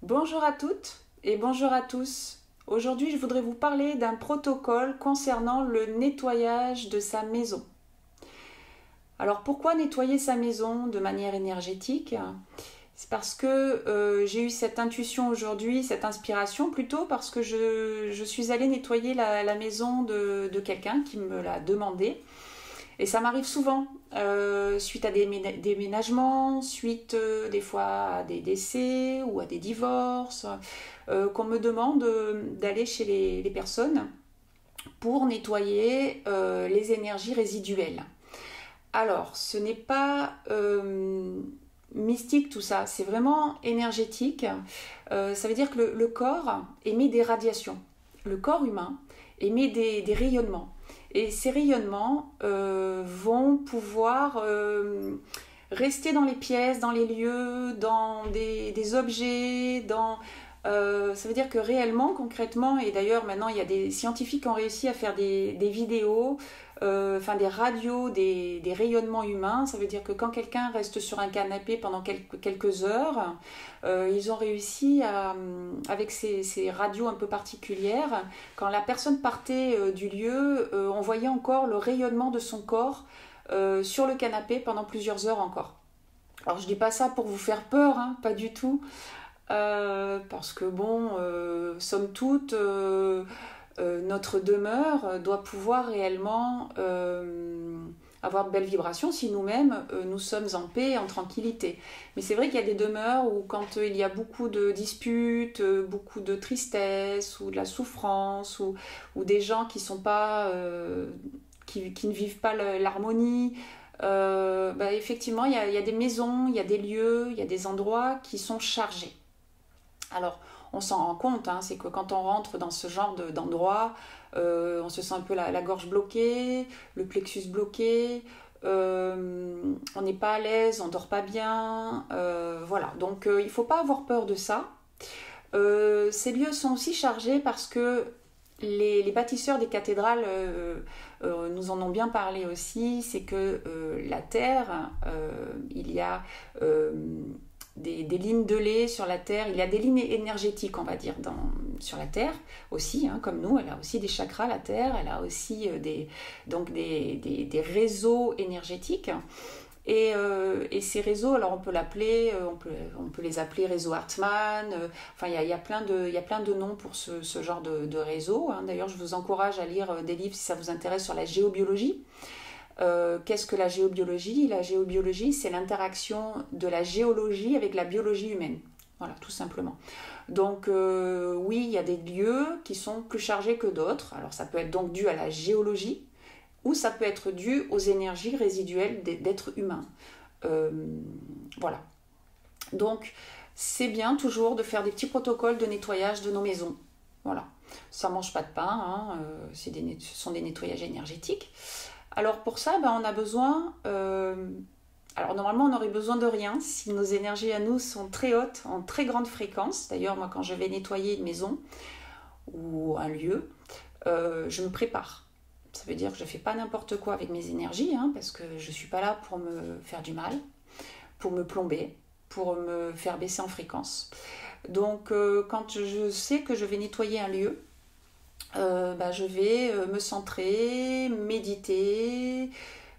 Bonjour à toutes et bonjour à tous. Aujourd'hui, je voudrais vous parler d'un protocole concernant le nettoyage de sa maison. Alors, pourquoi nettoyer sa maison de manière énergétique? C'est parce que j'ai eu cette intuition aujourd'hui, cette inspiration plutôt, parce que je suis allée nettoyer la maison de quelqu'un qui me l'a demandé. Et ça m'arrive souvent, suite à des déménagements, suite des fois à des décès ou à des divorces, qu'on me demande d'aller chez les personnes pour nettoyer les énergies résiduelles. Alors, ce n'est pas mystique tout ça, c'est vraiment énergétique. Ça veut dire que le corps émet des radiations. Le corps humain émet des rayonnements. Et ces rayonnements vont pouvoir rester dans les pièces, dans les lieux, dans des objets, ça veut dire que réellement, concrètement, et d'ailleurs maintenant il y a des scientifiques qui ont réussi à faire des vidéos, des radios, des rayonnements humains. Ça veut dire que quand quelqu'un reste sur un canapé pendant quelques heures, ils ont réussi avec ces radios un peu particulières, quand la personne partait du lieu, on voyait encore le rayonnement de son corps sur le canapé pendant plusieurs heures encore. Alors je dis pas ça pour vous faire peur, hein, pas du tout. Parce que bon, somme toute, notre demeure doit pouvoir réellement avoir de belles vibrations si nous-mêmes nous sommes en paix, en tranquillité. Mais c'est vrai qu'il y a des demeures où quand il y a beaucoup de disputes, beaucoup de tristesse ou de la souffrance, ou des gens qui sont pas, qui ne vivent pas l'harmonie. Effectivement, il y a des maisons, il y a des lieux, il y a des endroits qui sont chargés. Alors, on s'en rend compte, hein, c'est que quand on rentre dans ce genre d'endroit, on se sent un peu la gorge bloquée, le plexus bloqué, on n'est pas à l'aise, on dort pas bien, voilà. Donc, il ne faut pas avoir peur de ça. Ces lieux sont aussi chargés parce que les bâtisseurs des cathédrales nous en ont bien parlé aussi, c'est que la terre, il y a des lignes de lait sur la terre, il y a des lignes énergétiques, on va dire, sur la terre aussi, hein, comme nous, elle a aussi des chakras, la terre, elle a aussi des réseaux énergétiques. Et ces réseaux, alors on peut les appeler réseau Hartmann, il y a plein de noms pour ce genre de réseau, hein. D'ailleurs, je vous encourage à lire des livres si ça vous intéresse sur la géobiologie. Qu'est-ce que la géobiologie? La géobiologie, c'est l'interaction de la géologie avec la biologie humaine. Voilà, tout simplement. Donc, oui, il y a des lieux qui sont plus chargés que d'autres. Alors, ça peut être donc dû à la géologie, ou ça peut être dû aux énergies résiduelles d'êtres humains. Voilà. Donc, c'est bien toujours de faire des petits protocoles de nettoyage de nos maisons. Voilà. Ça ne mange pas de pain, hein, ce sont des nettoyages énergétiques. Alors pour ça, on a besoin... alors normalement, on n'aurait besoin de rien si nos énergies à nous sont très hautes, en très grande fréquence. D'ailleurs, moi, quand je vais nettoyer une maison ou un lieu, je me prépare. Ça veut dire que je ne fais pas n'importe quoi avec mes énergies, hein, parce que je ne suis pas là pour me faire du mal, pour me plomber, pour me faire baisser en fréquence. Donc, quand je sais que je vais nettoyer un lieu, je vais me centrer, méditer.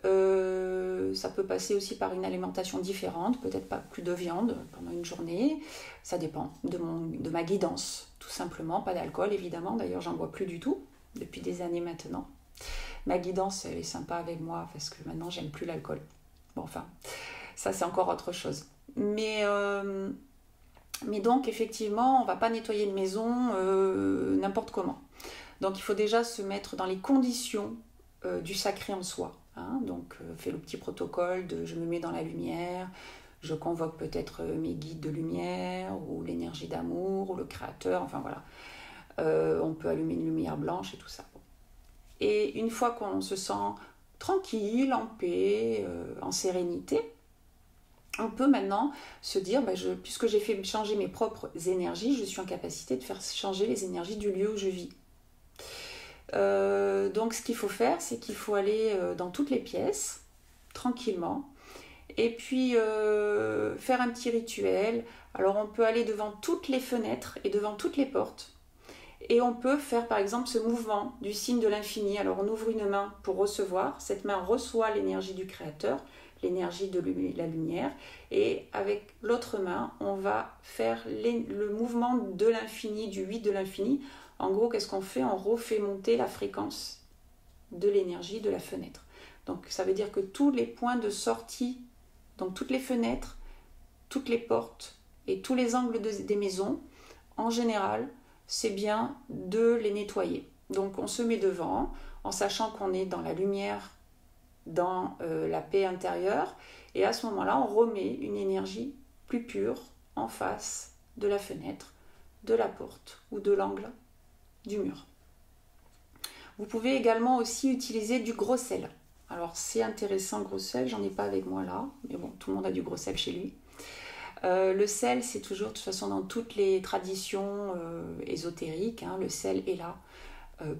Ça peut passer aussi par une alimentation différente, peut-être pas plus de viande pendant une journée. Ça dépend de ma guidance, tout simplement. Pas d'alcool, évidemment. D'ailleurs, j'en bois plus du tout depuis des années maintenant. Ma guidance, elle est sympa avec moi parce que maintenant, j'aime plus l'alcool. Bon, enfin, ça, c'est encore autre chose. Mais donc, effectivement, on ne va pas nettoyer une maison n'importe comment. Donc, il faut déjà se mettre dans les conditions du sacré en soi. Hein. Donc, fais le petit protocole de je me mets dans la lumière, je convoque peut-être mes guides de lumière, ou l'énergie d'amour, ou le créateur, enfin voilà. On peut allumer une lumière blanche et tout ça. Et une fois qu'on se sent tranquille, en paix, en sérénité, on peut maintenant se dire, puisque j'ai fait changer mes propres énergies, je suis en capacité de faire changer les énergies du lieu où je vis. Donc ce qu'il faut faire, c'est qu'il faut aller dans toutes les pièces, tranquillement, Et puis faire un petit rituel. Alors on peut aller devant toutes les fenêtres et devant toutes les portes. Et on peut faire par exemple ce mouvement du signe de l'infini. Alors on ouvre une main pour recevoir. Cette main reçoit l'énergie du Créateur, l'énergie de la lumière. Et avec l'autre main, on va faire le mouvement de l'infini, du 8 de l'infini. En gros, qu'est-ce qu'on fait? On refait monter la fréquence de l'énergie de la fenêtre. Donc ça veut dire que tous les points de sortie, donc toutes les fenêtres, toutes les portes et tous les angles des maisons, en général, c'est bien de les nettoyer. Donc on se met devant en sachant qu'on est dans la lumière, dans la paix intérieure, et à ce moment-là, on remet une énergie plus pure en face de la fenêtre, de la porte ou de l'angle du mur. Vous pouvez également aussi utiliser du gros sel. Alors c'est intéressant, gros sel, j'en ai pas avec moi là, mais bon, tout le monde a du gros sel chez lui. Le sel, c'est toujours, de toute façon, dans toutes les traditions ésotériques, hein, le sel est là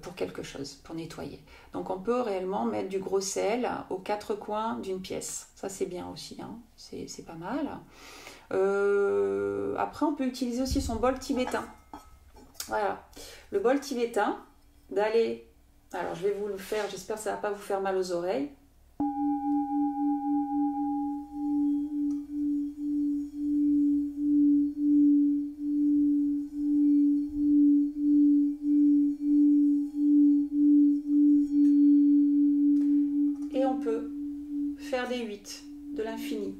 pour quelque chose, pour nettoyer. Donc on peut réellement mettre du gros sel aux 4 coins d'une pièce. Ça c'est bien aussi, hein, c'est pas mal. Après on peut utiliser aussi son bol tibétain. Voilà, le bol tibétain, d'aller... Alors je vais vous le faire, j'espère que ça ne va pas vous faire mal aux oreilles. Et on peut faire des 8 de l'infini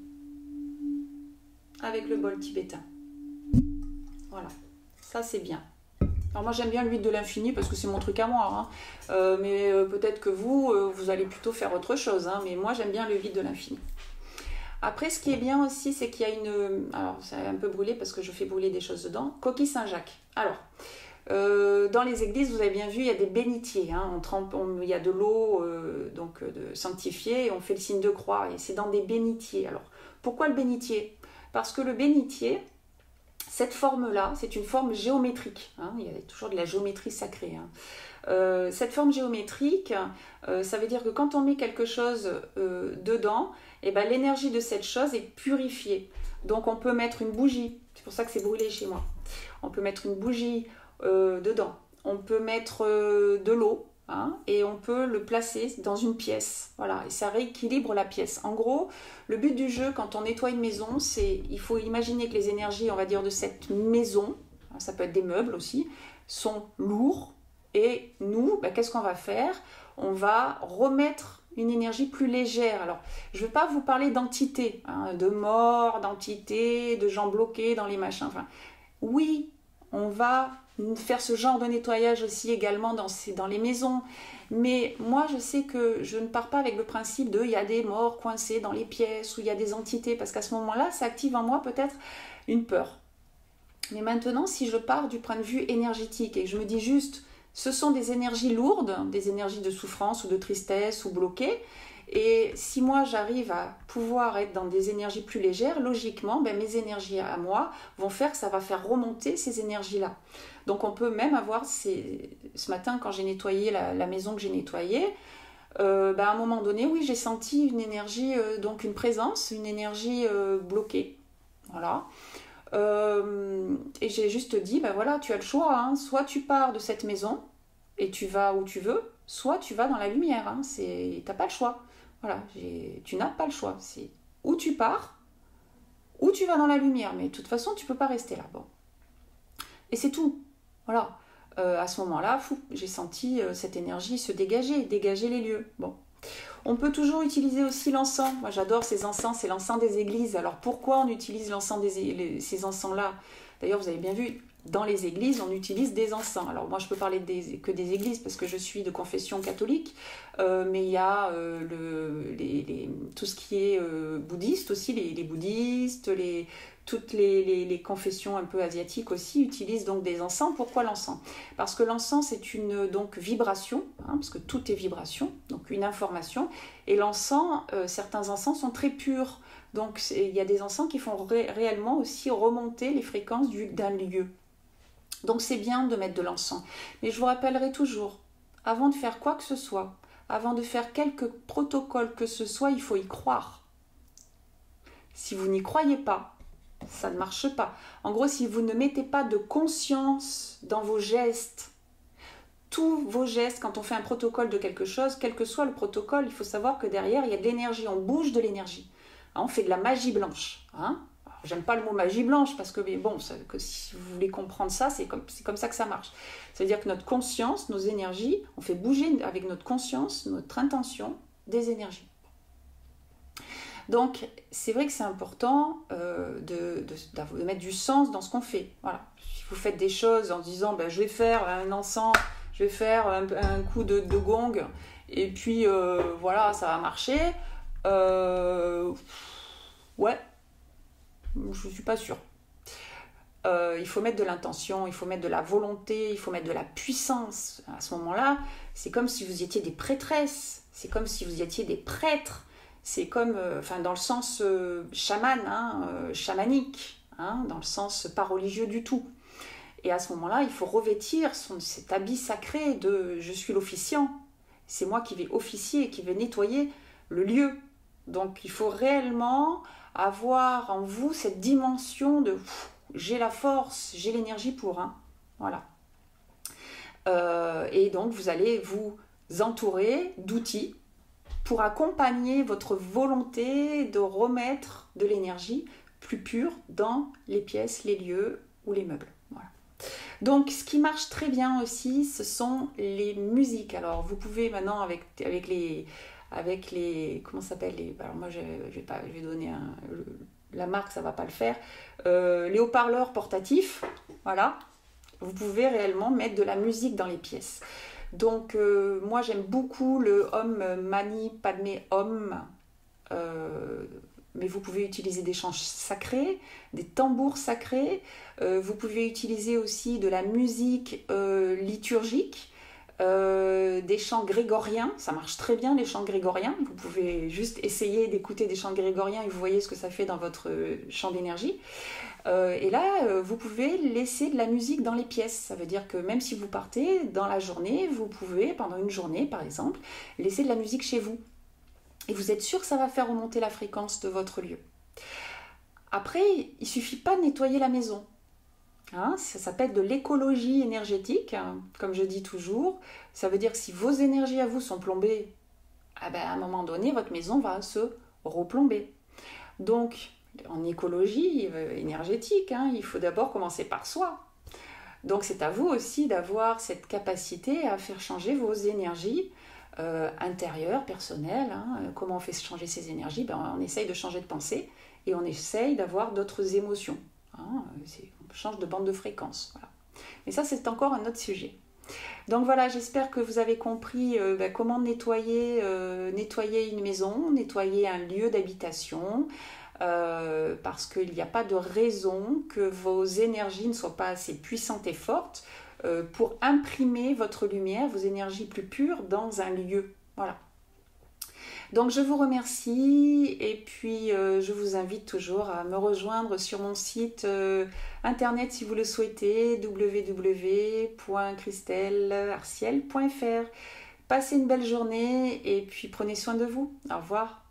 avec le bol tibétain. Voilà, ça c'est bien. Alors moi j'aime bien le 8 de l'infini parce que c'est mon truc à moi, hein. Mais peut-être que vous allez plutôt faire autre chose, hein. Mais moi j'aime bien le 8 de l'infini. Après ce qui est bien aussi, c'est qu'il y a une... Alors ça a un peu brûlé parce que je fais brûler des choses dedans. Coquille Saint-Jacques. Alors, dans les églises, vous avez bien vu, il y a des bénitiers, hein. Il y a de l'eau sanctifiée et on fait le signe de croix. Et c'est dans des bénitiers. Alors, pourquoi le bénitier? Parce que le bénitier... Cette forme-là, c'est une forme géométrique, hein, il y a toujours de la géométrie sacrée. Hein. Cette forme géométrique, ça veut dire que quand on met quelque chose dedans, eh ben, l'énergie de cette chose est purifiée. Donc on peut mettre une bougie, c'est pour ça que c'est brûlé chez moi. On peut mettre une bougie dedans, on peut mettre de l'eau. Hein, et on peut le placer dans une pièce, voilà, et ça rééquilibre la pièce. En gros, le but du jeu quand on nettoie une maison, c'est il faut imaginer que les énergies, on va dire, de cette maison, ça peut être des meubles aussi, sont lourds, et nous, qu'est-ce qu'on va faire? On va remettre une énergie plus légère. Alors, je ne veux pas vous parler d'entités, hein, de morts, d'entités, de gens bloqués dans les machins. Enfin, oui, on va faire ce genre de nettoyage aussi également dans les maisons. Mais moi, je sais que je ne pars pas avec le principe de il y a des morts coincés dans les pièces ou il y a des entités, parce qu'à ce moment-là, ça active en moi peut-être une peur. Mais maintenant, si je pars du point de vue énergétique et que je me dis juste, ce sont des énergies lourdes, des énergies de souffrance ou de tristesse ou bloquées, et si moi j'arrive à pouvoir être dans des énergies plus légères, logiquement, mes énergies à moi vont faire que ça va faire remonter ces énergies-là. Donc on peut même avoir, ce matin quand j'ai nettoyé la maison que j'ai nettoyée, à un moment donné, oui, j'ai senti une énergie, donc une présence, une énergie bloquée. Voilà. Et j'ai juste dit, voilà, tu as le choix, hein. Soit tu pars de cette maison et tu vas où tu veux, soit tu vas dans la lumière, hein. T'as pas le choix. Voilà, tu n'as pas le choix. C'est où tu pars, ou tu vas dans la lumière, mais de toute façon, tu peux pas rester là. Bon. Et c'est tout. Voilà. À ce moment-là, j'ai senti cette énergie se dégager les lieux. Bon. On peut toujours utiliser aussi l'encens. Moi, j'adore ces encens, c'est l'encens des églises. Alors, pourquoi on utilise l'encens ces encens-là? D'ailleurs, vous avez bien vu, dans les églises, on utilise des encens. Alors, moi, je peux parler que des églises parce que je suis de confession catholique, mais il y a tout ce qui est bouddhiste aussi, les bouddhistes, toutes les confessions un peu asiatiques aussi utilisent donc des encens. Pourquoi l'encens? Parce que l'encens c'est une donc vibration, hein, parce que tout est vibration, donc une information. Et l'encens, certains encens sont très purs. Donc il y a des encens qui font réellement aussi remonter les fréquences d'un lieu. Donc c'est bien de mettre de l'encens. Mais je vous rappellerai toujours, avant de faire quoi que ce soit, avant de faire quelque protocole que ce soit, il faut y croire. Si vous n'y croyez pas, ça ne marche pas. En gros, si vous ne mettez pas de conscience dans vos gestes, tous vos gestes, quand on fait un protocole de quelque chose, quel que soit le protocole, il faut savoir que derrière, il y a de l'énergie, on bouge de l'énergie. On fait de la magie blanche. Hein. J'aime pas le mot magie blanche parce que, mais bon, que si vous voulez comprendre ça, c'est comme ça que ça marche. C'est-à-dire que notre conscience, nos énergies, on fait bouger avec notre conscience, notre intention, des énergies. Donc, c'est vrai que c'est important de mettre du sens dans ce qu'on fait. Voilà. Si vous faites des choses en disant ben, je vais faire un encens, je vais faire un coup de gong, et puis voilà, ça va marcher. Ouais, je ne suis pas sûre. Il faut mettre de l'intention, il faut mettre de la volonté, il faut mettre de la puissance. À ce moment-là, c'est comme si vous étiez des prêtresses, c'est comme si vous étiez des prêtres. C'est comme, dans le sens chaman, chamanique, dans le sens pas religieux du tout. Et à ce moment-là, il faut revêtir cet habit sacré de « je suis l'officiant ». C'est moi qui vais officier, qui vais nettoyer le lieu. Donc il faut réellement avoir en vous cette dimension de « j'ai la force, j'ai l'énergie pour ». Voilà. Et donc vous allez vous entourer d'outils pour accompagner votre volonté de remettre de l'énergie plus pure dans les pièces, les lieux ou les meubles. Voilà. Donc, ce qui marche très bien aussi, ce sont les musiques. Alors, vous pouvez maintenant, avec les comment ça s'appelle alors moi, je vais donner la marque, ça ne va pas le faire. Les haut-parleurs portatifs, voilà. Vous pouvez réellement mettre de la musique dans les pièces. Donc, moi, j'aime beaucoup le Om Mani Padme Om. Mais vous pouvez utiliser des chants sacrés, des tambours sacrés. Vous pouvez utiliser aussi de la musique liturgique, des chants grégoriens. Ça marche très bien, les chants grégoriens. Vous pouvez juste essayer d'écouter des chants grégoriens et vous voyez ce que ça fait dans votre champ d'énergie. Et là, vous pouvez laisser de la musique dans les pièces. Ça veut dire que même si vous partez dans la journée, vous pouvez, pendant une journée par exemple, laisser de la musique chez vous. Et vous êtes sûr que ça va faire remonter la fréquence de votre lieu. Après, il ne suffit pas de nettoyer la maison. Ça s'appelle de l'écologie énergétique, comme je dis toujours. Ça veut dire que si vos énergies à vous sont plombées, à un moment donné, votre maison va se replomber. Donc, en écologie énergétique, il faut d'abord commencer par soi. Donc c'est à vous aussi d'avoir cette capacité à faire changer vos énergies intérieures, personnelles. Comment on fait changer ces énergies? On essaye de changer de pensée et on essaye d'avoir d'autres émotions. On change de bande de fréquence. Voilà. Mais ça, c'est encore un autre sujet. Donc voilà, j'espère que vous avez compris comment nettoyer une maison, nettoyer un lieu d'habitation, parce qu'il n'y a pas de raison que vos énergies ne soient pas assez puissantes et fortes pour imprimer votre lumière, vos énergies plus pures dans un lieu. Voilà. Donc je vous remercie et puis je vous invite toujours à me rejoindre sur mon site internet si vous le souhaitez, www.christellearciel.fr. Passez une belle journée et puis prenez soin de vous. Au revoir.